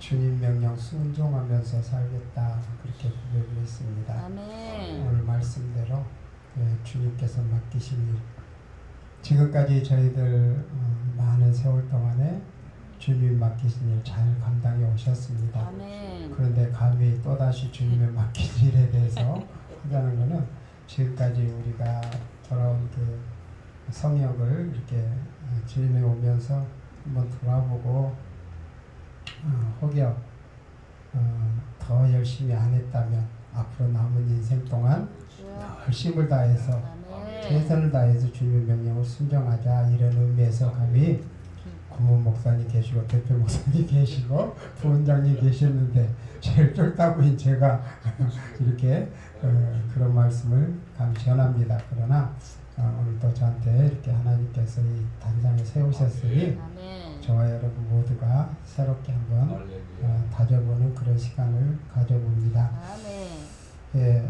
주님 명령 순종하면서 살겠다 그렇게 고백을 했습니다. 아멘. 오늘 말씀대로 주님께서 맡기신 일 지금까지 저희들 많은 세월 동안에 주님 맡기신 일 잘 감당해 오셨습니다. 아멘. 그런데 감히 또다시 주님의 맡긴 일에 대해서 하자는 것은 지금까지 우리가 돌아온 그 성역을 이렇게 주님에 오면서 한번 돌아보고 혹여 더 열심히 안 했다면 앞으로 남은 인생 동안 더 힘을 다해서 최선을 다해서 주님의 명령을 순종하자 이런 의미에서 감히 고문 목사님 계시고 대표 목사님 계시고 부원장님 계셨는데 제일 쫄다구인 제가 이렇게 그런 말씀을 감히 전합니다. 그러나 오늘도 저한테 이렇게 하나님께서 이 단장에 세우셨으니 저와 여러분 모두가 새롭게 한번 다져보는 그런 시간을 가져봅니다. 예,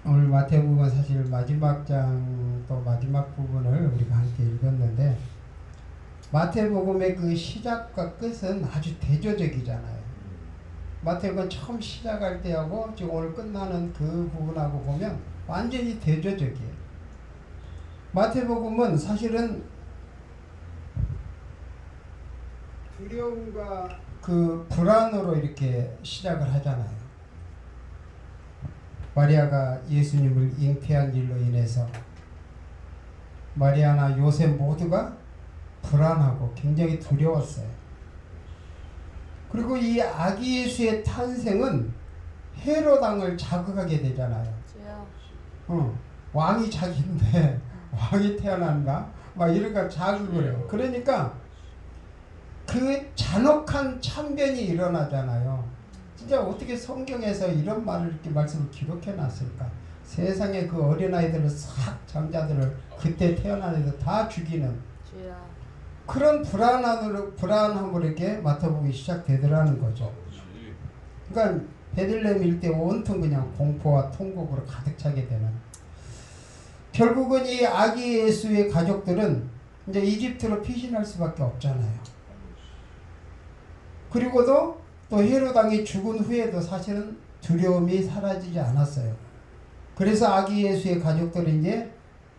오늘 마태복음 사실 마지막 장 또 마지막 부분을 우리가 함께 읽었는데 마태복음의 그 시작과 끝은 아주 대조적이잖아요. 마태복음 처음 시작할 때하고 지금 오늘 끝나는 그 부분하고 보면 완전히 대조적이에요. 마태복음은 사실은 두려움과 그 불안으로 이렇게 시작을 하잖아요. 마리아가 예수님을 잉태한 일로 인해서 마리아나 요셉 모두가 불안하고 굉장히 두려웠어요. 그리고 이 아기 예수의 탄생은 헤롯 왕을 자극하게 되잖아요. 왕이 자기인데 왕이 태어난가? 막 이러니까 자극을 해요. 그러니까 그 잔혹한 참변이 일어나잖아요. 진짜 어떻게 성경에서 이런 말을 이렇게 말씀을 기록해 놨을까? 세상에 그 어린아이들을 싹 장자들을 그때 태어난 애들 다 죽이는 그런 불안함으로 이렇게 맡아보기 시작되더라는 거죠. 그러니까 베들레헴 일대 온통 그냥 공포와 통곡으로 가득 차게 되는. 결국은 이 아기 예수의 가족들은 이제 이집트로 피신할 수밖에 없잖아요. 그리고도 또 헤롯 왕이 죽은 후에도 사실은 두려움이 사라지지 않았어요. 그래서 아기 예수의 가족들은 이제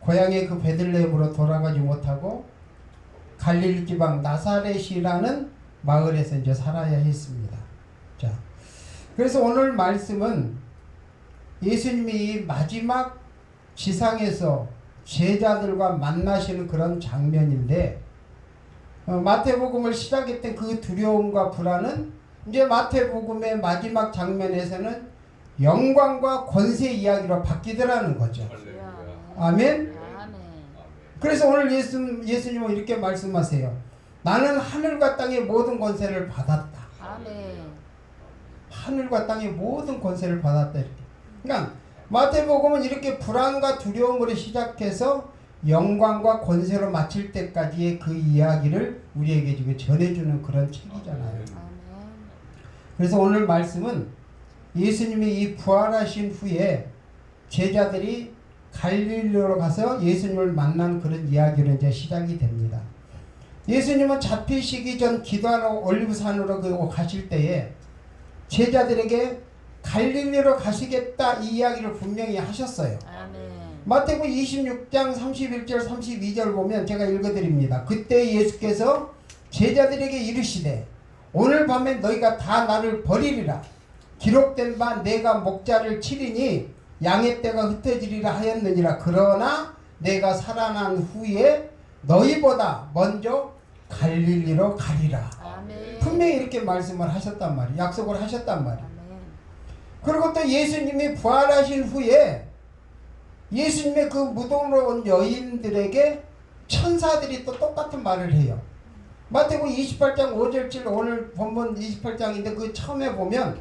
고향의 그 베들레헴으로 돌아가지 못하고 갈릴리 지방 나사렛이라는 마을에서 이제 살아야 했습니다. 자, 그래서 오늘 말씀은 예수님이 이 마지막 지상에서 제자들과 만나시는 그런 장면인데 마태복음을 시작했던 그 두려움과 불안은 이제 마태복음의 마지막 장면에서는 영광과 권세 이야기로 바뀌더라는 거죠. 아멘? 그래서 오늘 예수님은 이렇게 말씀하세요. 나는 하늘과 땅의 모든 권세를 받았다. 하늘과 땅의 모든 권세를 받았다. 이렇게. 그러니까 마태복음은 이렇게 불안과 두려움으로 시작해서 영광과 권세로 마칠 때까지의 그 이야기를 우리에게 지금 전해주는 그런 책이잖아요. 그래서 오늘 말씀은 예수님이 이 부활하신 후에 제자들이 갈릴리로 가서 예수님을 만난 그런 이야기로 이제 시작이 됩니다. 예수님은 잡히시기 전 기도하러 올리브산으로 가실 때에 제자들에게 갈릴리로 가시겠다 이 이야기를 분명히 하셨어요. 마태복음 26장 31절 32절 보면 제가 읽어드립니다. 그때 예수께서 제자들에게 이르시되 오늘 밤에 너희가 다 나를 버리리라. 기록된 바 내가 목자를 치리니 양의 떼가 흩어지리라 하였느니라. 그러나 내가 살아난 후에 너희보다 먼저 갈릴리로 가리라. 분명히 이렇게 말씀을 하셨단 말이에요. 약속을 하셨단 말이에요. 그리고 또 예수님이 부활하신 후에 예수님의 그 무덤으로 온 여인들에게 천사들이 또 똑같은 말을 해요. 마태복음 28장 5절 7 오늘 본문 28장인데 그 처음에 보면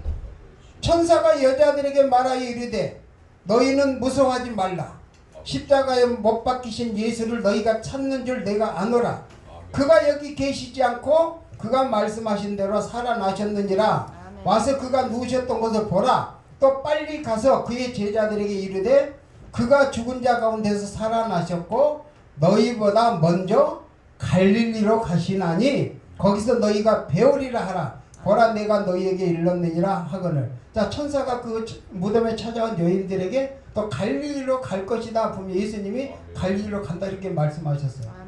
천사가 여자들에게 말하여 이르되 너희는 무서워하지 말라. 십자가에 못 박히신 예수를 너희가 찾는 줄 내가 아노라. 그가 여기 계시지 않고 그가 말씀하신 대로 살아나셨느니라. 와서 그가 누우셨던 것을 보라. 또 빨리 가서 그의 제자들에게 이르되 그가 죽은 자 가운데서 살아나셨고 너희보다 먼저 갈릴리로 가시나니 거기서 너희가 배우리라 하라. 보라 내가 너희에게 일렀느니라 하거늘. 자, 천사가 그 무덤에 찾아온 여인들에게 또 갈릴리로 갈 것이다 보면 예수님이 갈릴리로 간다 이렇게 말씀하셨어요.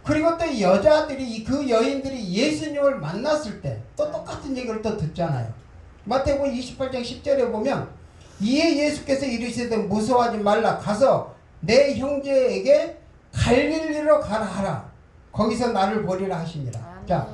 그리고 또 여자들이 그 여인들이 예수님을 만났을 때 또 똑같은 얘기를 또 듣잖아요. 마태복음 28장 10절에 보면 이에 예수께서 이르시되 무서워하지 말라 가서 내 형제에게 갈릴리로 가라 하라. 거기서 나를 보리라 하시니라. 자,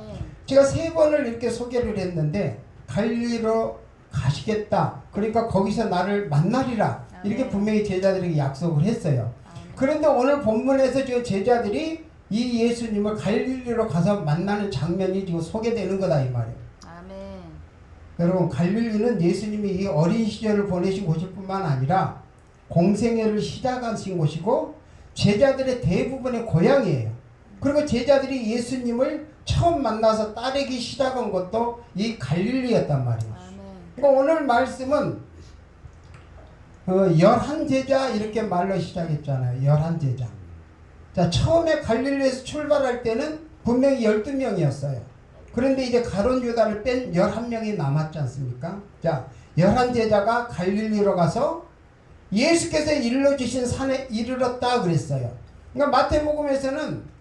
제가 3번을 이렇게 소개를 했는데 갈릴리로 가시겠다. 그러니까 거기서 나를 만나리라. 이렇게 분명히 제자들에게 약속을 했어요. 그런데 오늘 본문에서 지금 제자들이 이 예수님을 갈릴리로 가서 만나는 장면이 지금 소개되는 거다 이 말이에요. 아멘. 여러분, 갈릴리는 예수님이 이 어린 시절을 보내신 곳일 뿐만 아니라 공생애를 시작하신 곳이고 제자들의 대부분의 고향이에요. 그리고 제자들이 예수님을 처음 만나서 따르기 시작한 것도 이 갈릴리였단 말이에요. 그러니까 오늘 말씀은 11제자 이렇게 말로 시작했잖아요. 11제자. 자, 처음에 갈릴리에서 출발할 때는 분명히 12명이었어요. 그런데 이제 가룟 유다를 뺀 11명이 남았지 않습니까? 자, 11제자가 갈릴리로 가서 예수께서 일러주신 산에 이르렀다 그랬어요. 그러니까 마태복음에서는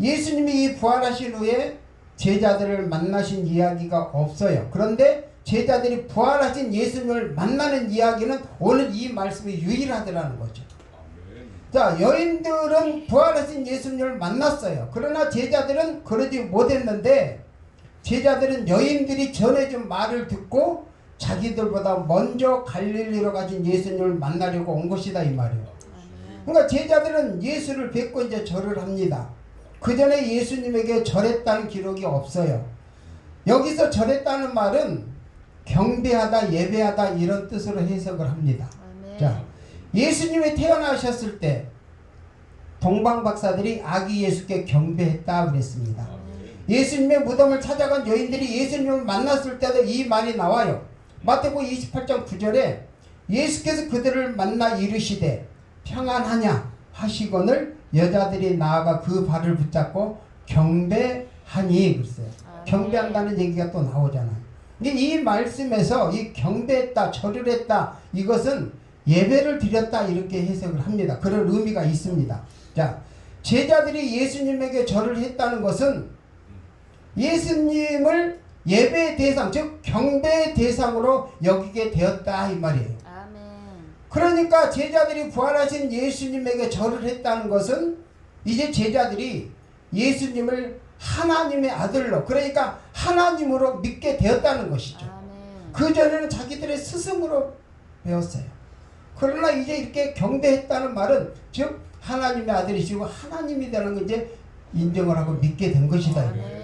예수님이 이 부활하신 후에 제자들을 만나신 이야기가 없어요. 그런데 제자들이 부활하신 예수님을 만나는 이야기는 오늘 이 말씀이 유일하더라는 거죠. 자, 여인들은 부활하신 예수님을 만났어요. 그러나 제자들은 그러지 못했는데 제자들은 여인들이 전해준 말을 듣고 자기들보다 먼저 갈릴리로 가신 예수님을 만나려고 온 것이다 이 말이에요. 그러니까 제자들은 예수를 뵙고 이제 절을 합니다. 그 전에 예수님에게 절했다는 기록이 없어요. 여기서 절했다는 말은 경배하다, 예배하다 이런 뜻으로 해석을 합니다. 자, 예수님이 태어나셨을 때 동방박사들이 아기 예수께 경배했다 그랬습니다. 예수님의 무덤을 찾아간 여인들이 예수님을 만났을 때도 이 말이 나와요. 마태복음 28장 9절에 예수께서 그들을 만나 이르시되 평안하냐 하시거늘 여자들이 나아가 그 발을 붙잡고 경배하니 그랬어요. 경배한다는 얘기가 또 나오잖아요. 근데 이 말씀에서 이 경배했다, 절을 했다 이것은 예배를 드렸다 이렇게 해석을 합니다. 그런 의미가 있습니다. 자, 제자들이 예수님에게 절을 했다는 것은 예수님을 예배의 대상, 즉 경배의 대상으로 여기게 되었다 이 말이에요. 아멘. 그러니까 제자들이 부활하신 예수님에게 절을 했다는 것은 이제 제자들이 예수님을 하나님의 아들로, 그러니까 하나님으로 믿게 되었다는 것이죠. 아멘. 그전에는 자기들의 스승으로 배웠어요. 그러나 이제 이렇게 경배했다는 말은 즉 하나님의 아들이시고 하나님이 되는 걸 이제 인정을 하고 믿게 된 것이다. 아멘.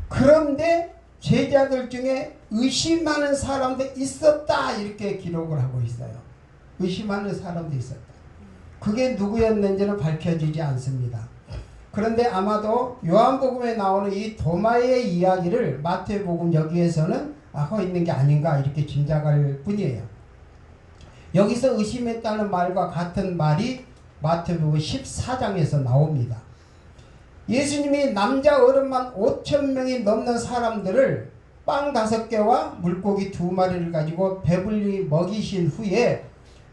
그런데 제자들 중에 의심하는 사람도 있었다 이렇게 기록을 하고 있어요. 의심하는 사람도 있었다. 그게 누구였는지는 밝혀지지 않습니다. 그런데 아마도 요한복음에 나오는 이 도마의 이야기를 마태복음 여기에서는 하고 있는 게 아닌가 이렇게 짐작할 뿐이에요. 여기서 의심했다는 말과 같은 말이 마태복음 14장에서 나옵니다. 예수님이 남자 어른만 5,000명이 넘는 사람들을 빵 5개와 물고기 2마리를 가지고 배불리 먹이신 후에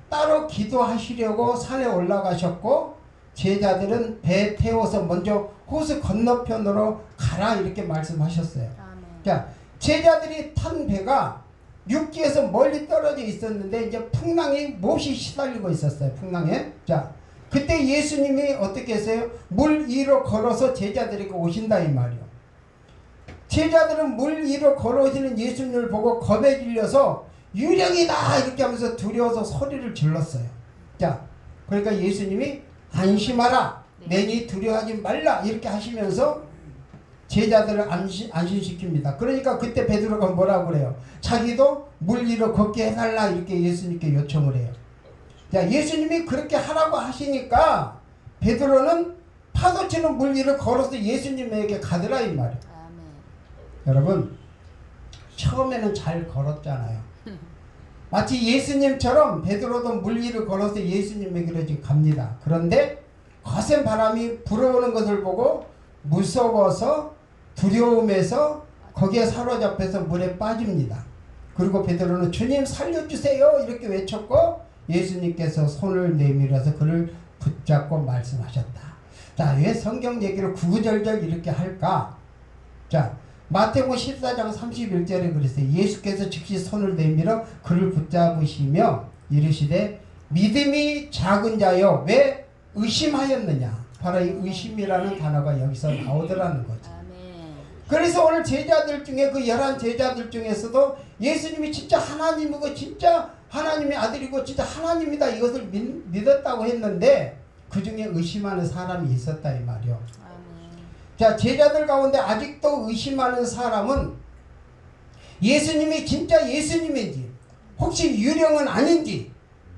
따로 기도하시려고 산에 올라가셨고 제자들은 배 태워서 먼저 호수 건너편으로 가라 이렇게 말씀하셨어요. 아멘. 자, 제자들이 탄 배가 육지에서 멀리 떨어져 있었는데 이제 풍랑이 몹시 시달리고 있었어요. 풍랑에. 자, 그때 예수님이 어떻게 했어요? 물 위로 걸어서 제자들에게 오신다 이 말이요. 제자들은 물 위로 걸어오시는 예수님을 보고 겁에 질려서 유령이다 이렇게 하면서 두려워서 소리를 질렀어요. 자, 그러니까 예수님이 안심하라, 내니 두려워하지 말라 이렇게 하시면서 제자들을 안심시킵니다. 그러니까 그때 베드로가 뭐라고 그래요? 자기도 물 위로 걷게 해달라 이렇게 예수님께 요청을 해요. 자, 예수님이 그렇게 하라고 하시니까 베드로는 파도치는 물 위를 걸어서 예수님에게 가더라 이 말이에요. 아멘. 여러분, 처음에는 잘 걸었잖아요. 마치 예수님처럼 베드로도 물 위를 걸어서 예수님에게로 지금 갑니다. 그런데 거센 바람이 불어오는 것을 보고 무서워서 두려움에서 거기에 사로잡혀서 물에 빠집니다. 그리고 베드로는 주님 살려주세요 이렇게 외쳤고 예수님께서 손을 내밀어서 그를 붙잡고 말씀하셨다. 자, 왜 성경 얘기를 구구절절 이렇게 할까? 자, 마태복음 14장 31절에 그랬어요. 예수께서 즉시 손을 내밀어 그를 붙잡으시며 이르시되 믿음이 작은 자여 왜 의심하였느냐. 바로 이 의심이라는 단어가 여기서 나오더라는 거죠. 그래서 오늘 제자들 중에 그 11 제자들 중에서도 예수님이 진짜 하나님이고 진짜 하나님의 아들이고 진짜 하나님이다 이것을 믿었다고 했는데 그 중에 의심하는 사람이 있었다 이 말이요. 자, 제자들 가운데 아직도 의심하는 사람은 예수님이 진짜 예수님인지 혹시 유령은 아닌지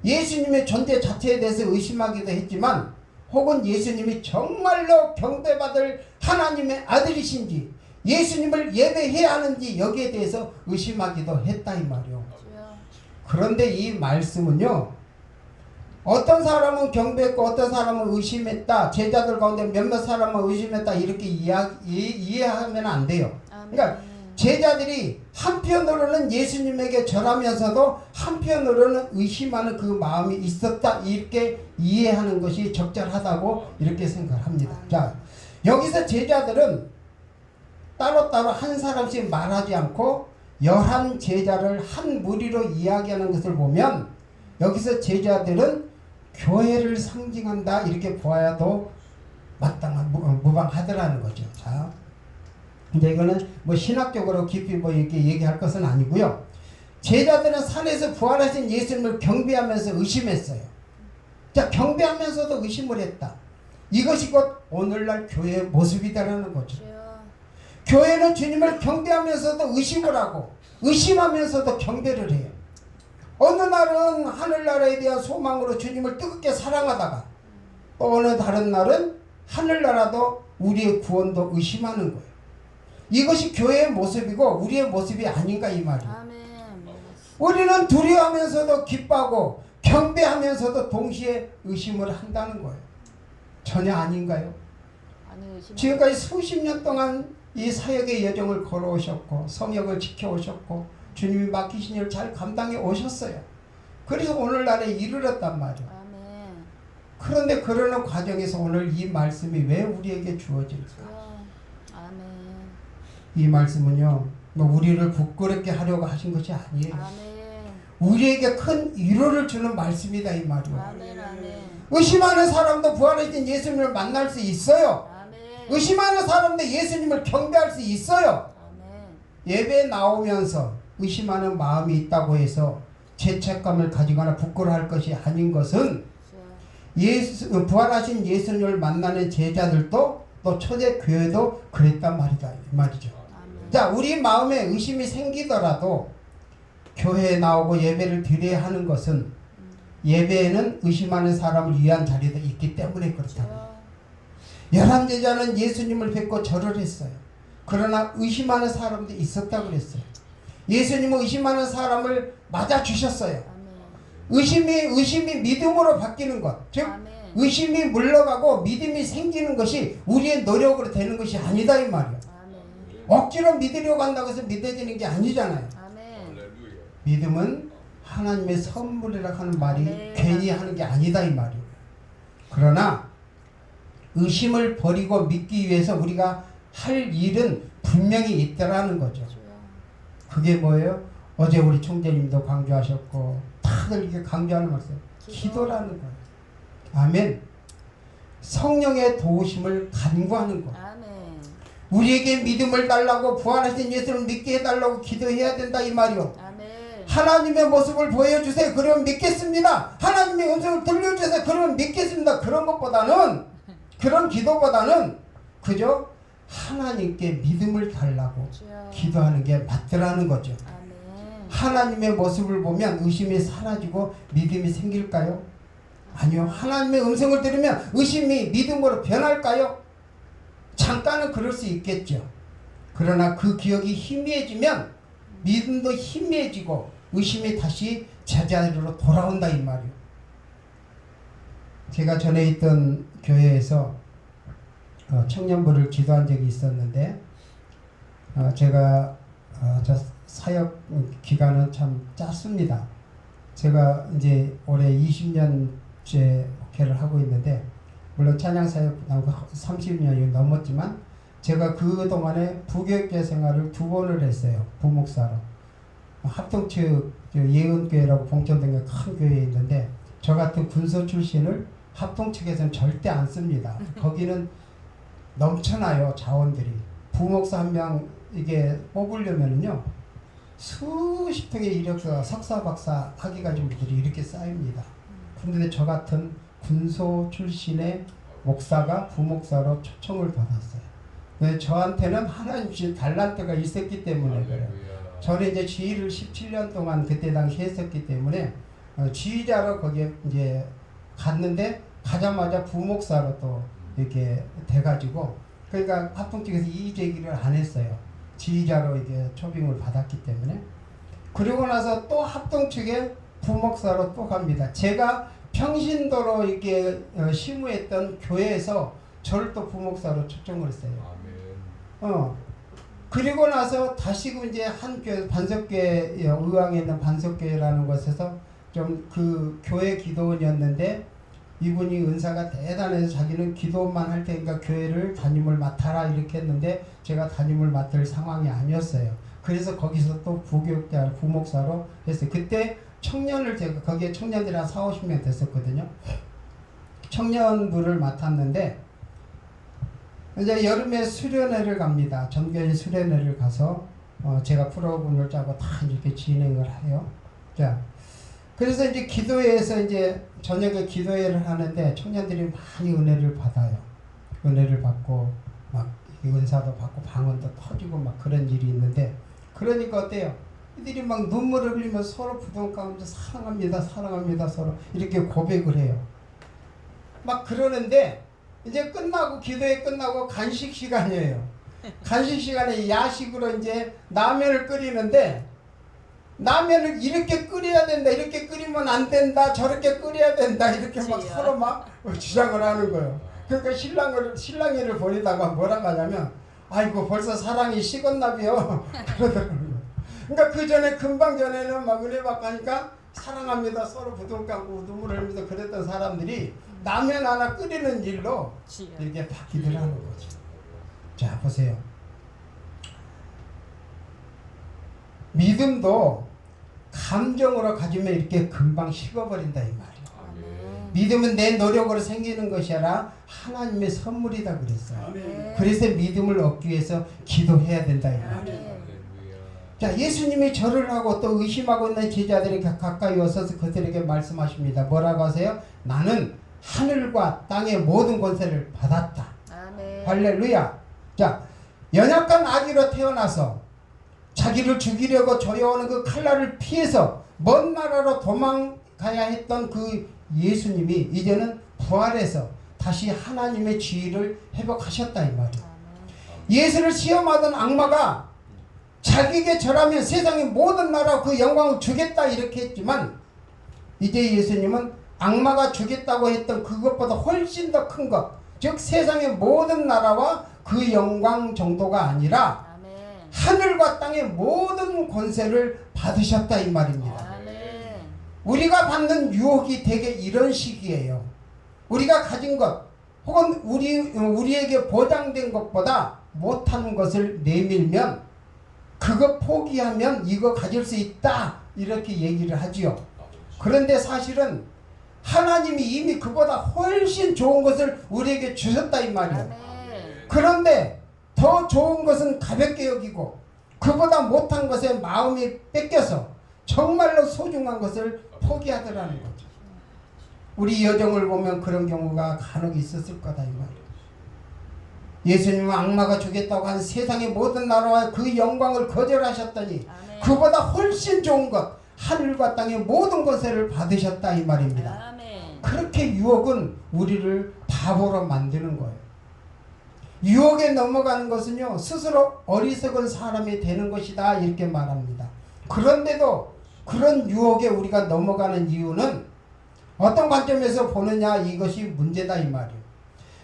예수님의 존재 자체에 대해서 의심하기도 했지만 혹은 예수님이 정말로 경배받을 하나님의 아들이신지 예수님을 예배해야 하는지 여기에 대해서 의심하기도 했다 이 말이요. 그런데 이 말씀은요, 어떤 사람은 경배했고 어떤 사람은 의심했다, 제자들 가운데 몇몇 사람은 의심했다 이렇게 이해하면 안 돼요. 그러니까 제자들이 한편으로는 예수님에게 절하면서도 한편으로는 의심하는 그 마음이 있었다 이렇게 이해하는 것이 적절하다고 이렇게 생각합니다. 자, 여기서 제자들은 따로따로 한 사람씩 말하지 않고 11 제자를 한 무리로 이야기하는 것을 보면 여기서 제자들은 교회를 상징한다 이렇게 보아도 마땅한 무방하더라는 거죠. 자, 근데 이거는 뭐 신학적으로 깊이 뭐 이렇게 얘기할 것은 아니고요. 제자들은 산에서 부활하신 예수님을 경배하면서 의심했어요. 자, 경배하면서도 의심을 했다. 이것이 곧 오늘날 교회의 모습이다라는 거죠. 교회는 주님을 경배하면서도 의심을 하고 의심하면서도 경배를 해요. 어느 날은 하늘나라에 대한 소망으로 주님을 뜨겁게 사랑하다가 또 어느 다른 날은 하늘나라도 우리의 구원도 의심하는 거예요. 이것이 교회의 모습이고 우리의 모습이 아닌가 이 말이에요. 우리는 두려워하면서도 기뻐하고 경배하면서도 동시에 의심을 한다는 거예요. 전혀 아닌가요? 지금까지 수십 년 동안 이 사역의 여정을 걸어오셨고 성역을 지켜오셨고 주님이 맡기신 일을 잘 감당해 오셨어요. 그래서 오늘날에 이르렀단 말이에요. 그런데 그러는 과정에서 오늘 이 말씀이 왜 우리에게 주어질까? 이 말씀은요, 뭐 우리를 부끄럽게 하려고 하신 것이 아니에요. 우리에게 큰 위로를 주는 말씀이다 이 말이에요. 의심하는 사람도 부활하신 예수님을 만날 수 있어요. 의심하는 사람도 예수님을 경배할 수 있어요. 예배에 나오면서 의심하는 마음이 있다고 해서 죄책감을 가지거나 부끄러워할 것이 아닌 것은 부활하신 예수님을 만나는 제자들도 또 초대교회도 그랬단 말이죠. 자, 우리 마음에 의심이 생기더라도 교회에 나오고 예배를 드려야 하는 것은 예배에는 의심하는 사람을 위한 자리도 있기 때문에 그렇다. 11 제자는 예수님을 뵙고 절을 했어요. 그러나 의심하는 사람도 있었다고 그랬어요. 예수님은 의심하는 사람을 맞아주셨어요. 의심이 믿음으로 바뀌는 것, 즉 의심이 물러가고 믿음이 생기는 것이 우리의 노력으로 되는 것이 아니다 이 말이에요. 억지로 믿으려고 한다고 해서 믿어지는 게 아니잖아요. 믿음은 하나님의 선물이라 하는 말이 괜히 하는 게 아니다 이 말이에요. 그러나 의심을 버리고 믿기 위해서 우리가 할 일은 분명히 있더라는 거죠. 그게 뭐예요? 어제 우리 총재님도 강조하셨고 다들 이렇게 강조하는 말씀, 기도라는 거예요. 아멘. 성령의 도우심을 간구하는 것. 우리에게 믿음을 달라고 부활하신 예수를 믿게 해달라고 기도해야 된다 이 말이요. 하나님의 모습을 보여주세요. 그러면 믿겠습니다. 하나님의 음성을 들려주세요. 그러면 믿겠습니다. 그런 것보다는, 그런 기도보다는 그저 하나님께 믿음을 달라고 기도하는 게 맞더라는 거죠. 하나님의 모습을 보면 의심이 사라지고 믿음이 생길까요? 아니요. 하나님의 음성을 들으면 의심이 믿음으로 변할까요? 잠깐은 그럴 수 있겠죠. 그러나 그 기억이 희미해지면 믿음도 희미해지고 의심이 다시 제자리로 돌아온다 이 말이에요. 제가 전에 있던 교회에서 청년부를 기도한 적이 있었는데 제가 저 사역 기간은 참 짧습니다. 제가 이제 올해 20년째 목회를 하고 있는데 물론 찬양 사역 30년이 넘었지만 제가 그 동안에 부교육자 생활을 2번을 했어요. 부목사로. 합동측 예은교회라고 봉천동에 큰 교회에 있는데 저 같은 군소 출신을 합동측에서는 절대 안 씁니다. 거기는 넘쳐나요, 자원들이. 부목사 한 명 이게 뽑으려면요 수십 통의 이력서 석사 박사 학위 가진 분들이 이렇게 쌓입니다. 그런데 저 같은 군소 출신의 목사가 부목사로 초청을 받았어요. 왜 저한테는 하나님 주신 달란트가 있었기 때문에 그래요. 저는 이제 지휘를 17년 동안 그때 당시 했었기 때문에 지휘자로 거기에 이제 갔는데 가자마자 부목사로 또 이렇게 돼가지고 그러니까 합동측에서 이의 제기를 안 했어요. 지휘자로 이게 초빙을 받았기 때문에. 그리고 나서 또 합동측에 부목사로 또 갑니다. 제가 평신도로 이렇게 심우했던 교회에서 저를 또 부목사로 초청을 했어요. 그리고 나서 다시금 이제 한 교회 반석교회 의왕에 있는 반석교회라는 곳에서 좀 그 교회 기도원이었는데 이분이 은사가 대단해서 자기는 기도만 할 테니까 교회를 담임을 맡아라 이렇게 했는데 제가 담임을 맡을 상황이 아니었어요. 그래서 거기서 또 부교육자 부목사로 했어요. 그때 청년을 제가 거기에 청년들이 한 40-50명 됐었거든요. 청년부를 맡았는데 이제 여름에 수련회를 갑니다. 전교인 수련회를 가서 제가 프로그램을 짜고 다 이렇게 진행을 해요. 자, 그래서 이제 기도회에서 이제 저녁에 기도회를 하는데 청년들이 많이 은혜를 받아요. 은혜를 받고 막 은사도 받고 방언도 터지고 막 그런 일이 있는데 그러니까 어때요? 이들이 막 눈물을 흘리면서 서로 부동 가운데 사랑합니다, 사랑합니다 서로 이렇게 고백을 해요. 막 그러는데 이제 끝나고 기도회 끝나고 간식 시간이에요. 간식 시간에 야식으로 이제 라면을 끓이는데 라면을 이렇게 끓여야 된다, 이렇게 끓이면 안 된다, 저렇게 끓여야 된다 이렇게 막 서로 막 주장을 하는 거예요. 그러니까 신랑이를 보내다가 뭐라고 하냐면 아이고 벌써 사랑이 식었나비요 그러더라고요. 그러니까 그 전에 금방 전에는 막 은혜 받고 하니까 사랑합니다 서로 부둥 감고 눈물을 흘리면서 그랬던 사람들이 라면 하나 끓이는 일로 이렇게 바뀌들 하는 거죠. 자 보세요. 믿음도 감정으로 가지면 이렇게 금방 식어버린다 이 말이에요. 믿음은 내 노력으로 생기는 것이 아니라 하나님의 선물이다 그랬어요. 그래서 믿음을 얻기 위해서 기도해야 된다 이 말이에요. 자 예수님이 절을 하고 또 의심하고 있는 제자들이 가까이 와서 그들에게 말씀하십니다. 뭐라고 하세요? 나는 하늘과 땅의 모든 권세를 받았다. 아멘. 할렐루야. 자 연약한 아기로 태어나서 자기를 죽이려고 조여오는 그 칼날을 피해서 먼 나라로 도망가야 했던 그 예수님이 이제는 부활해서 다시 하나님의 지위를 회복하셨다 이 말이에요. 예수를 시험하던 악마가 자기에게 절하면 세상의 모든 나라 그 영광을 주겠다 이렇게 했지만 이제 예수님은 악마가 주겠다고 했던 그것보다 훨씬 더 큰 것, 즉 세상의 모든 나라와 그 영광 정도가 아니라 하늘과 땅의 모든 권세를 받으셨다 이 말입니다. 아멘. 우리가 받는 유혹이 되게 이런 식이에요. 우리가 가진 것 혹은 우리에게 보장된 것보다 못하는 것을 내밀면 그거 포기하면 이거 가질 수 있다 이렇게 얘기를 하지요. 그런데 사실은 하나님이 이미 그보다 훨씬 좋은 것을 우리에게 주셨다 이 말이에요. 아멘. 그런데 더 좋은 것은 가볍게 여기고 그보다 못한 것에 마음이 뺏겨서 정말로 소중한 것을 포기하더라는 거죠. 우리 여정을 보면 그런 경우가 간혹 있었을 거다 이 말이에요. 예수님은 악마가 주겠다고 한 세상의 모든 나라와 그 영광을 거절하셨더니 아멘. 그보다 훨씬 좋은 것 하늘과 땅의 모든 권세를 받으셨다 이 말입니다. 아멘. 그렇게 유혹은 우리를 바보로 만드는 거예요. 유혹에 넘어가는 것은요 스스로 어리석은 사람이 되는 것이다 이렇게 말합니다. 그런데도 그런 유혹에 우리가 넘어가는 이유는 어떤 관점에서 보느냐 이것이 문제다 이 말이에요.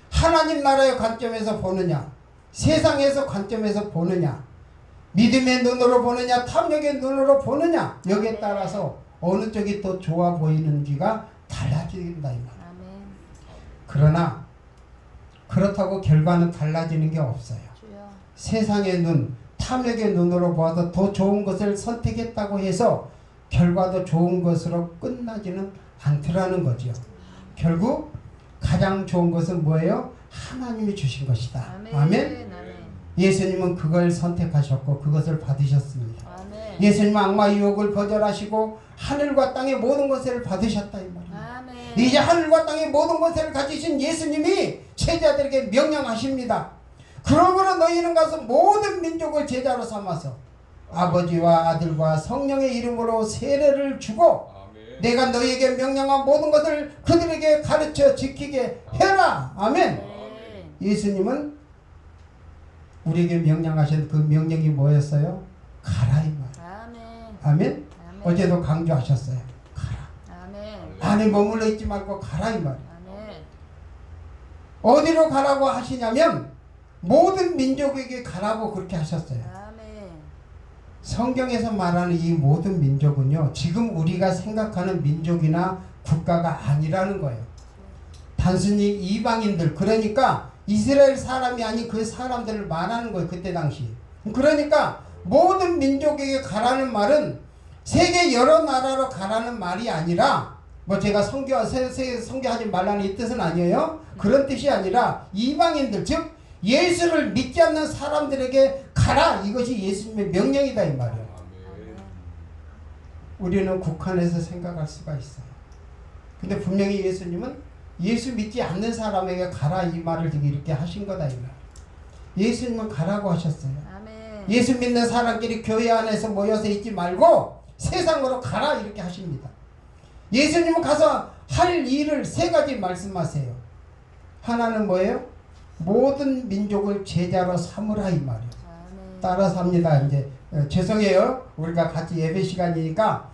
하나님 나라의 관점에서 보느냐 세상에서 관점에서 보느냐 믿음의 눈으로 보느냐 탐욕의 눈으로 보느냐 여기에 따라서 어느 쪽이 더 좋아 보이는지가 달라진다 이 말. 그러나 그렇다고 결과는 달라지는 게 없어요. 세상의 눈, 탐욕의 눈으로 보아서 더 좋은 것을 선택했다고 해서 결과도 좋은 것으로 끝나지는 않더라는 거죠. 결국 가장 좋은 것은 뭐예요? 하나님이 주신 것이다. 아멘. 예수님은 그걸 선택하셨고 그것을 받으셨습니다. 아멘. 예수님은 악마 유혹을 거절하시고 하늘과 땅의 모든 것을 받으셨다 이 말입니다. 이제 하늘과 땅의 모든 것을 가지신 예수님이 제자들에게 명령하십니다. 그러므로 너희는 가서 모든 민족을 제자로 삼아서 아버지와 아들과 성령의 이름으로 세례를 주고 내가 너희에게 명령한 모든 것을 그들에게 가르쳐 지키게 해라. 아멘. 예수님은 우리에게 명령하신 그 명령이 뭐였어요? 가라 이 말. 아멘. 어제도 강조하셨어요. 가라. 안에 머물러 있지 말고 가라 이 말. 어디로 가라고 하시냐면 모든 민족에게 가라고 그렇게 하셨어요. 성경에서 말하는 이 모든 민족은요, 지금 우리가 생각하는 민족이나 국가가 아니라는 거예요. 단순히 이방인들, 그러니까 이스라엘 사람이 아닌 그 사람들을 말하는 거예요. 그때 당시. 그러니까 모든 민족에게 가라는 말은 세계 여러 나라로 가라는 말이 아니라 뭐 제가 선교하지 말라는 이 뜻은 아니에요. 그런 뜻이 아니라 이방인들, 즉 예수를 믿지 않는 사람들에게 가라, 이것이 예수님의 명령이다 이 말이에요. 우리는 국한에서 생각할 수가 있어요. 근데 분명히 예수님은 예수 믿지 않는 사람에게 가라 이 말을 이렇게 하신 거다 이 말. 예수님은 가라고 하셨어요. 예수 믿는 사람끼리 교회 안에서 모여서 있지 말고 세상으로 가라 이렇게 하십니다. 예수님은 가서 할 일을 세 가지 말씀하세요. 하나는 뭐예요? 모든 민족을 제자로 삼으라 이 말이에요. 따라서 합니다. 이제 죄송해요. 우리가 같이 예배 시간이니까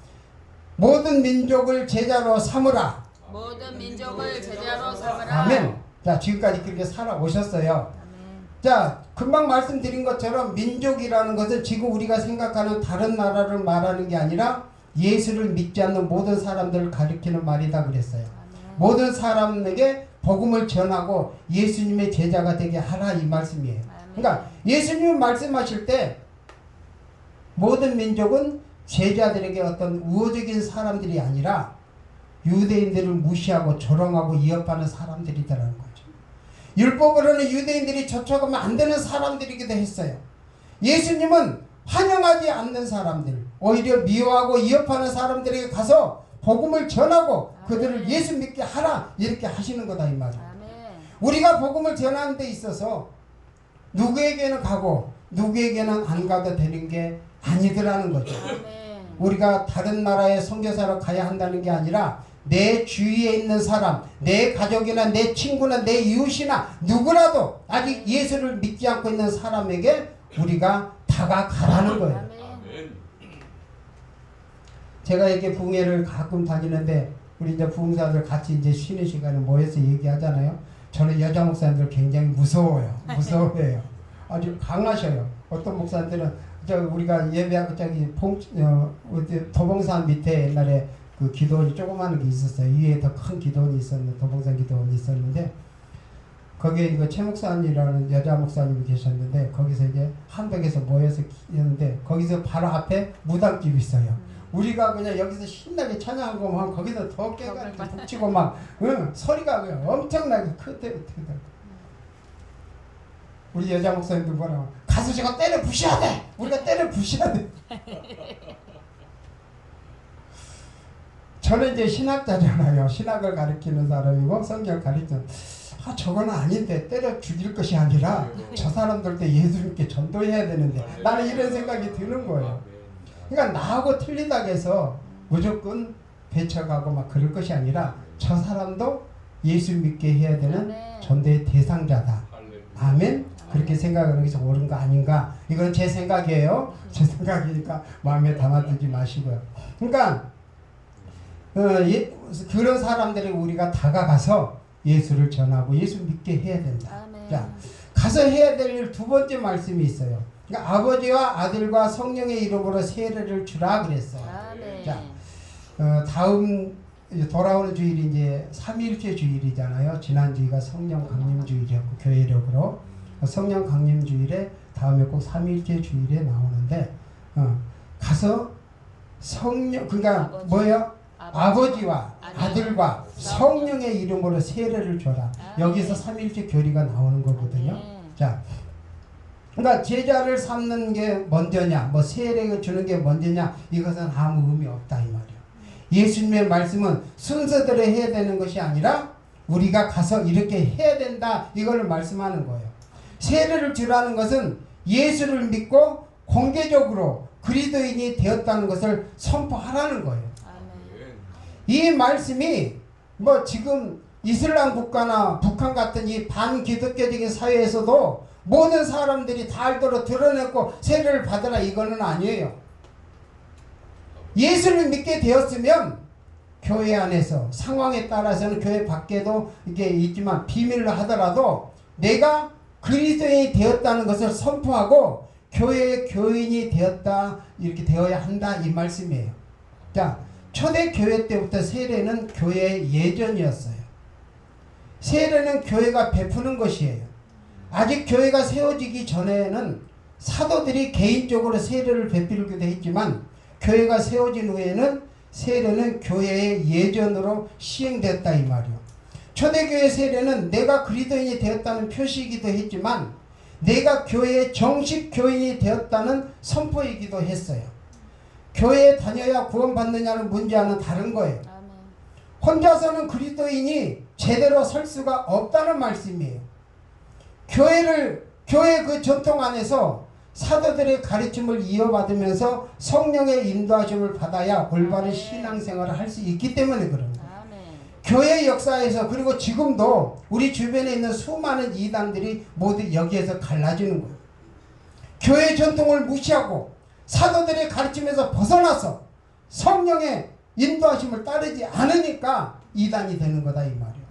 모든 민족을 제자로 삼으라. 모든 민족을 제자로 삼으라. 아멘. 자, 지금까지 그렇게 살아오셨어요. 아멘. 자, 금방 말씀드린 것처럼 민족이라는 것은 지금 우리가 생각하는 다른 나라를 말하는 게 아니라 예수를 믿지 않는 모든 사람들을 가리키는 말이다 그랬어요. 아멘. 모든 사람에게 복음을 전하고 예수님의 제자가 되게 하라 이 말씀이에요. 그러니까 예수님이 말씀하실 때 모든 민족은 제자들에게 어떤 우호적인 사람들이 아니라 유대인들을 무시하고 조롱하고 위협하는 사람들이더라는 거죠. 율법으로는 유대인들이 접촉하면 안 되는 사람들이기도 했어요. 예수님은 환영하지 않는 사람들, 오히려 미워하고 위협하는 사람들에게 가서 복음을 전하고 그들을 예수 믿게 하라 이렇게 하시는 거다 이 말이에요. 우리가 복음을 전하는 데 있어서 누구에게는 가고 누구에게는 안 가도 되는 게 아니더라는 거죠. 우리가 다른 나라에 선교사로 가야 한다는 게 아니라 내 주위에 있는 사람, 내 가족이나 내 친구나 내 이웃이나 누구라도 아직 예수를 믿지 않고 있는 사람에게 우리가 다가가라는 거예요. 제가 이렇게 부흥회를 가끔 다니는데 우리 이제 부흥사들 같이 이제 쉬는 시간에 모여서 얘기하잖아요. 저는 여자 목사님들 굉장히 무서워요. 무서워해요. 아주 강하셔요. 어떤 목사님들은 우리가 예배하고 도봉산 밑에 옛날에 그 기도원이 조그마한 게 있었어요. 위에 더 큰 기도원이 있었는데 도봉산 기도원이 있었는데 거기에 이거 최 목사님이라는 여자 목사님이 계셨는데 거기서 이제 한백에서 모여서 있는데 거기서 바로 앞에 무당집이 있어요. 우리가 그냥 여기서 신나게 찬양한 거만 거기서 더 깨가지고 북치고 막 소리가 그냥 엄청나게 크대요. 우리 여자 목사님들 뭐라고 가서 제가 때려 부셔야 돼. 우리가 때려 부셔야 돼. 저는 이제 신학자잖아요. 신학을 가르치는 사람이고 성경을 가르치는 저거는 아닌데 때려 죽일 것이 아니라 저 사람들도 예수님께 전도해야 되는데 나는 이런 생각이 드는 거예요. 그러니까 나하고 틀리다고 해서 무조건 배척하고 막 그럴 것이 아니라 저 사람도 예수 믿게 해야 되는 전도의 대상자다. 아멘. 그렇게 생각하는 게 옳은 거 아닌가. 이건 제 생각이에요. 제 생각이니까 마음에 담아두지 마시고요. 그러니까 그런 사람들이 우리가 다가가서 예수를 전하고 예수 믿게 해야 된다. 자, 가서 해야 될 일 두 번째 말씀이 있어요. 그러니까 아버지와 아들과 성령의 이름으로 세례를 주라 그랬어요. 아멘. 자, 다음 돌아오는 주일이 이제 삼위일체 주일이잖아요. 지난 주일가 성령 강림 주일이었고 교회력으로 성령 강림 주일에 다음에 꼭 삼위일체 주일에 나오는데 가서 성령 그러니까 뭐예요? 아버지와 아들과 성령의 이름으로 세례를 줘라. 여기서 삼위일체 교리가 나오는 거거든요. 자, 그러니까 제자를 삼는 게 먼저냐, 뭐 세례를 주는 게 먼저냐, 이것은 아무 의미 없다 이 말이에요. 예수님의 말씀은 순서대로 해야 되는 것이 아니라 우리가 가서 이렇게 해야 된다 이걸 말씀하는 거예요. 세례를 주라는 것은 예수를 믿고 공개적으로 그리스도인이 되었다는 것을 선포하라는 거예요. 이 말씀이 뭐 지금 이슬람 국가나 북한 같은 이 반기독교적인 사회에서도 모든 사람들이 다 알도록 드러냈고 세례를 받으라 이거는 아니에요. 예수를 믿게 되었으면 교회 안에서 상황에 따라서는 교회 밖에도 이게 있지만 비밀로 하더라도 내가 그리스도인이 되었다는 것을 선포하고 교회의 교인이 되었다 이렇게 되어야 한다 이 말씀이에요. 자, 초대 교회 때부터 세례는 교회의 예전이었어요. 세례는 교회가 베푸는 것이에요. 아직 교회가 세워지기 전에는 사도들이 개인적으로 세례를 베풀기도 했지만 교회가 세워진 후에는 세례는 교회의 예전으로 시행됐다 이 말이요. 초대교회 세례는 내가 그리스도인이 되었다는 표시이기도 했지만 내가 교회의 정식 교인이 되었다는 선포이기도 했어요. 교회에 다녀야 구원받느냐는 문제와는 다른 거예요. 혼자서는 그리스도인이 제대로 설 수가 없다는 말씀이에요. 교회 그 전통 안에서 사도들의 가르침을 이어받으면서 성령의 인도하심을 받아야 올바른 신앙생활을 할 수 있기 때문에 그럽니다. 교회 역사에서 그리고 지금도 우리 주변에 있는 수많은 이단들이 모두 여기에서 갈라지는 거예요. 교회 전통을 무시하고 사도들의 가르침에서 벗어나서 성령의 인도하심을 따르지 않으니까 이단이 되는 거다 이 말이에요.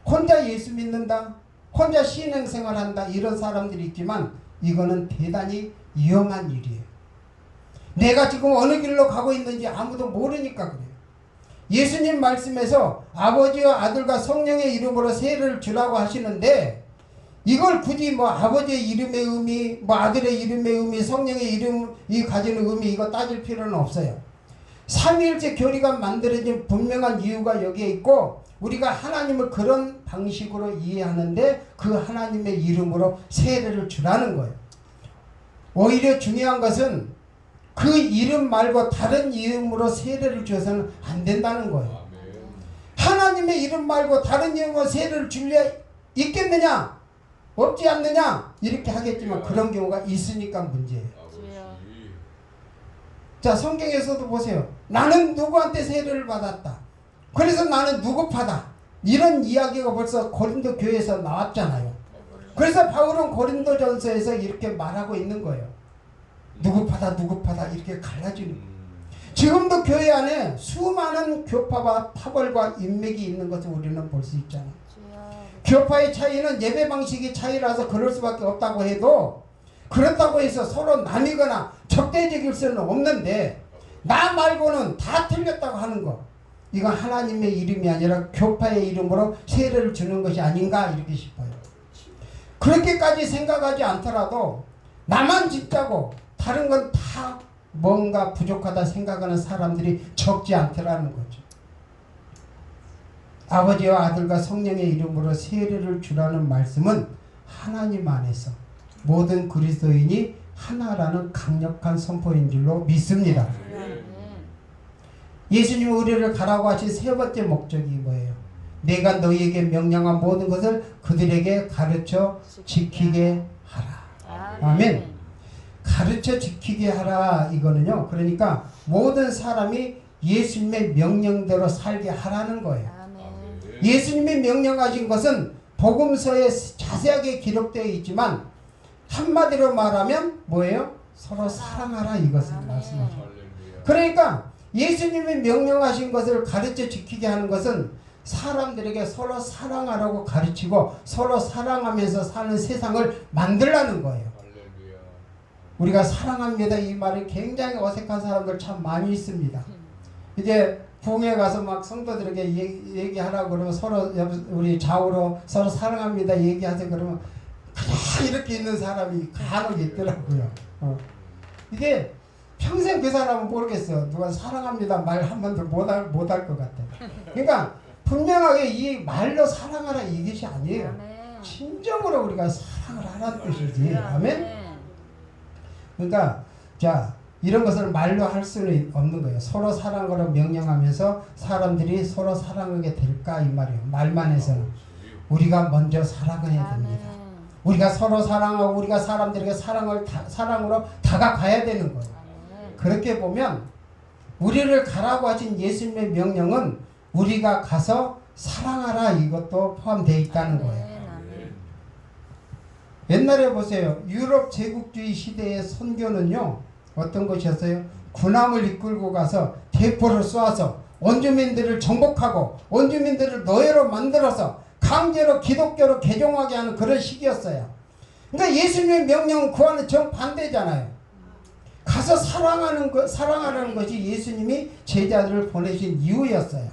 혼자 예수 믿는다, 혼자 신앙생활한다 이런 사람들이 있지만 이거는 대단히 위험한 일이에요. 내가 지금 어느 길로 가고 있는지 아무도 모르니까 그래요. 예수님 말씀에서 아버지와 아들과 성령의 이름으로 세례를 주라고 하시는데 이걸 굳이 뭐 아버지의 이름의 의미, 뭐 아들의 이름의 의미, 성령의 이름이 가지는 의미 이거 따질 필요는 없어요. 삼위일체 교리가 만들어진 분명한 이유가 여기에 있고 우리가 하나님을 그런 방식으로 이해하는데 그 하나님의 이름으로 세례를 주라는 거예요. 오히려 중요한 것은 그 이름 말고 다른 이름으로 세례를 줘서는 안 된다는 거예요. 하나님의 이름 말고 다른 이름으로 세례를 줄려 있겠느냐? 없지 않느냐? 이렇게 하겠지만 그런 경우가 있으니까 문제예요. 자, 성경에서도 보세요. 나는 누구한테 세례를 받았다. 그래서 나는 누구파다. 이런 이야기가 벌써 고린도 교회에서 나왔잖아요. 그래서 바울은 고린도전서에서 이렇게 말하고 있는 거예요. 누구파다 누구파다 이렇게 갈라지는 거예요. 지금도 교회 안에 수많은 교파와 파벌과 인맥이 있는 것을 우리는 볼 수 있잖아요. 교파의 차이는 예배 방식이 차이라서 그럴 수밖에 없다고 해도 그렇다고 해서 서로 나뉘거나 적대적일 수는 없는데 나 말고는 다 틀렸다고 하는 거 이건 하나님의 이름이 아니라 교파의 이름으로 세례를 주는 것이 아닌가 이렇게 싶어요. 그렇게까지 생각하지 않더라도 나만 진짜고 다른 건 다 뭔가 부족하다 생각하는 사람들이 적지 않더라는 거죠. 아버지와 아들과 성령의 이름으로 세례를 주라는 말씀은 하나님 안에서 모든 그리스도인이 하나라는 강력한 선포인 줄로 믿습니다. 예수님이 우리를 가라고 하신 세 번째 목적이 뭐예요? 내가 너희에게 명령한 모든 것을 그들에게 가르쳐 지키게 하라. 아멘. 가르쳐 지키게 하라 이거는요. 그러니까 모든 사람이 예수님의 명령대로 살게 하라는 거예요. 예수님이 명령하신 것은 복음서에 자세하게 기록되어 있지만 한마디로 말하면 뭐예요? 서로 사랑하라 이것을 말씀하죠. 그러니까 예수님이 명령하신 것을 가르쳐 지키게 하는 것은 사람들에게 서로 사랑하라고 가르치고 서로 사랑하면서 사는 세상을 만들라는 거예요. 우리가 사랑합니다 이 말이 굉장히 어색한 사람들 참 많이 있습니다. 이제 부흥회 가서 막 성도들에게 얘기하라고 그러면 서로 우리 좌우로 서로 사랑합니다 얘기하세요 그러면 그냥 이렇게 있는 사람이 간혹 있더라고요. 이게 평생 그 사람은 모르겠어. 누가 사랑합니다 말 한 번도 못할 것 같아. 그러니까 분명하게 이 말로 사랑하라 이것이 아니에요. 아멘. 진정으로 우리가 사랑을 하라는 뜻이지. 아멘. 아멘. 그러니까 자 이런 것을 말로 할 수는 없는 거예요. 서로 사랑으로 명령하면서 사람들이 서로 사랑하게 될까 이 말이에요. 말만 해서는 우리가 먼저 사랑해야 됩니다. 우리가 서로 사랑하고 우리가 사람들에게 사랑으로 다가가야 되는 거예요. 그렇게 보면 우리를 가라고 하신 예수님의 명령은 우리가 가서 사랑하라 이것도 포함되어 있다는 거예요. 옛날에 보세요. 유럽 제국주의 시대의 선교는요. 어떤 것이었어요? 군함을 이끌고 가서 대포를 쏘아서 원주민들을 정복하고 원주민들을 노예로 만들어서 강제로 기독교로 개종하게 하는 그런 시기였어요. 그러니까 예수님의 명령은 그와는 정반대잖아요. 가서 사랑하는 것이 예수님이 제자들을 보내신 이유였어요.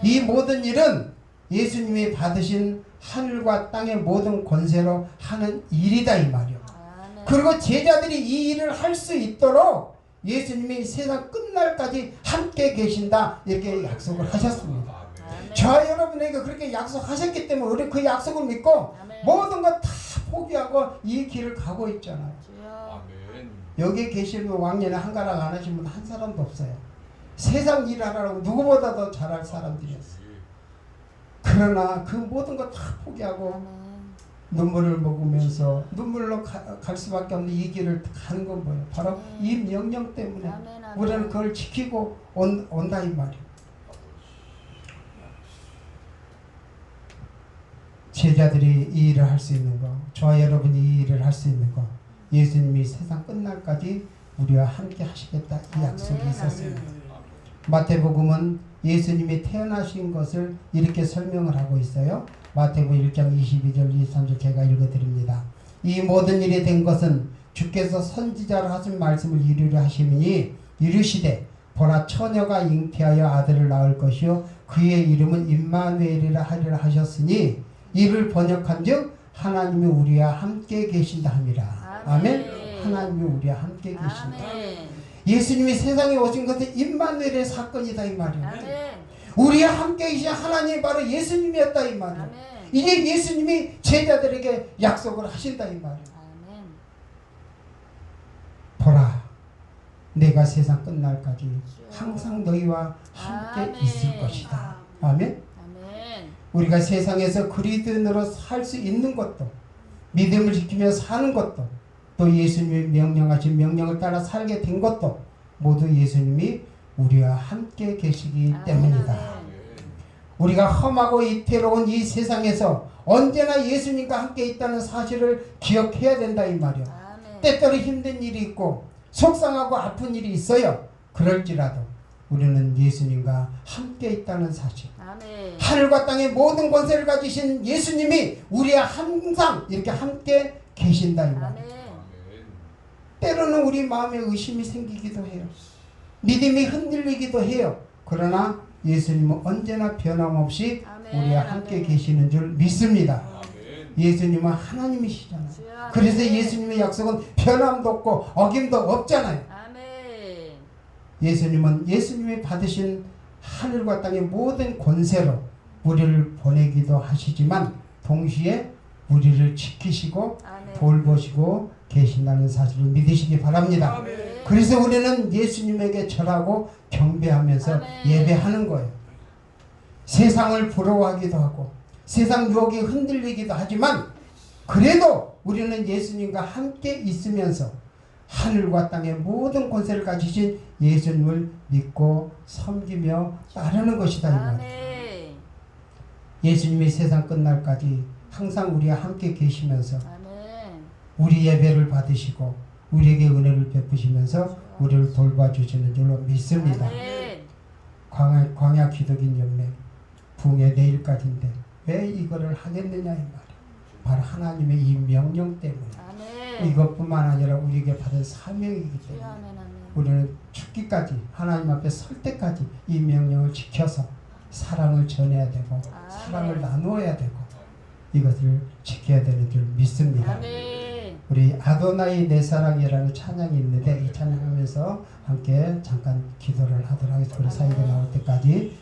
이 모든 일은 예수님이 받으신 하늘과 땅의 모든 권세로 하는 일이다 이 말이요. 그리고 제자들이 이 일을 할 수 있도록 예수님이 세상 끝날까지 함께 계신다 이렇게 약속을 하셨습니다. 저와 여러분에게 그렇게 약속하셨기 때문에 우리 그 약속을 믿고 모든 것 다 포기하고 이 길을 가고 있잖아요. 여기 계시는 왕년에 한가락 안 하신 분 한 사람도 없어요. 세상 일 하라고 누구보다 더 잘할 사람들이었어요. 그러나 그 모든 것 다 포기하고 눈물을 먹으면서 눈물로 갈 수밖에 없는 이 길을 가는 건 뭐예요? 바로 이 명령 때문에 우리는 그걸 지키고 온다 이 말이에요. 제자들이 이 일을 할 수 있는 거, 저와 여러분이 이 일을 할 수 있는 거, 예수님이 세상 끝날까지 우리와 함께 하시겠다 이 약속이 있었습니다. 마태복음은 예수님이 태어나신 것을 이렇게 설명을 하고 있어요. 마태복음 1장 22절 23절 제가 읽어드립니다. 이 모든 일이 된 것은 주께서 선지자로 하신 말씀을 이루려 하심이니 이르시되 보라 처녀가 잉태하여 아들을 낳을 것이요 그의 이름은 임마누엘이라 하리라 하셨으니 이를 번역한즉 하나님이 우리와 함께 계신다 함이라. 아멘. 하나님이 우리와 함께 계신다. 예수님이 세상에 오신 것은 임마누엘의 사건이다 이 말이에요. 우리와 함께 계신 하나님이 바로 예수님이었다 이 말이에요. 이제 예수님이 제자들에게 약속을 하신다 이 말이에요. 보라 내가 세상 끝날까지 항상 너희와 함께 있을 것이다. 아멘. 우리가 세상에서 그리스도인으로 살 수 있는 것도 믿음을 지키며 사는 것도 또 예수님이 명령하신 명령을 따라 살게 된 것도 모두 예수님이 우리와 함께 계시기 때문이다. 우리가 험하고 이태로운 이 세상에서 언제나 예수님과 함께 있다는 사실을 기억해야 된다 이 말이야. 때때로 힘든 일이 있고 속상하고 아픈 일이 있어요. 그럴지라도 우리는 예수님과 함께 있다는 사실. 하늘과 땅의 모든 권세를 가지신 예수님이 우리와 항상 이렇게 함께 계신다 이 말이야. 때로는 우리 마음에 의심이 생기기도 해요. 믿음이 흔들리기도 해요. 그러나 예수님은 언제나 변함없이 우리와 함께 계시는 줄 믿습니다. 예수님은 하나님이시잖아요. 그래서 예수님의 약속은 변함도 없고 어김도 없잖아요. 예수님은 예수님이 받으신 하늘과 땅의 모든 권세로 우리를 보내기도 하시지만 동시에 우리를 지키시고 돌보시고 계신다는 사실을 믿으시기 바랍니다. 그래서 우리는 예수님에게 절하고 경배하면서 예배하는 거예요. 세상을 부러워하기도 하고 세상 유혹이 흔들리기도 하지만 그래도 우리는 예수님과 함께 있으면서 하늘과 땅의 모든 권세를 가지신 예수님을 믿고 섬기며 따르는 것이다 이 말이에요. 예수님이 세상 끝날까지 항상 우리와 함께 계시면서 우리 예배를 받으시고 우리에게 은혜를 베푸시면서 우리를 돌봐주시는 줄로 믿습니다. 광야 기독인 연맹 부흥회 내일까지인데 왜 이거를 하겠느냐 이 말이에요. 바로 하나님의 이 명령 때문에 아멘. 이것뿐만 아니라 우리에게 받은 사명이기 주여 때문에 아멘 아멘. 우리는 죽기까지 하나님 앞에 설 때까지 이 명령을 지켜서 사랑을 전해야 되고 사랑을 나누어야 되고 이것을 지켜야 되는 줄 믿습니다. 아멘. 우리 아도나이 내 사랑이라는 찬양이 있는데 이 찬양하면서 함께 잠깐 기도를 하도록 하겠습니다. 우리 사이가 나올 때까지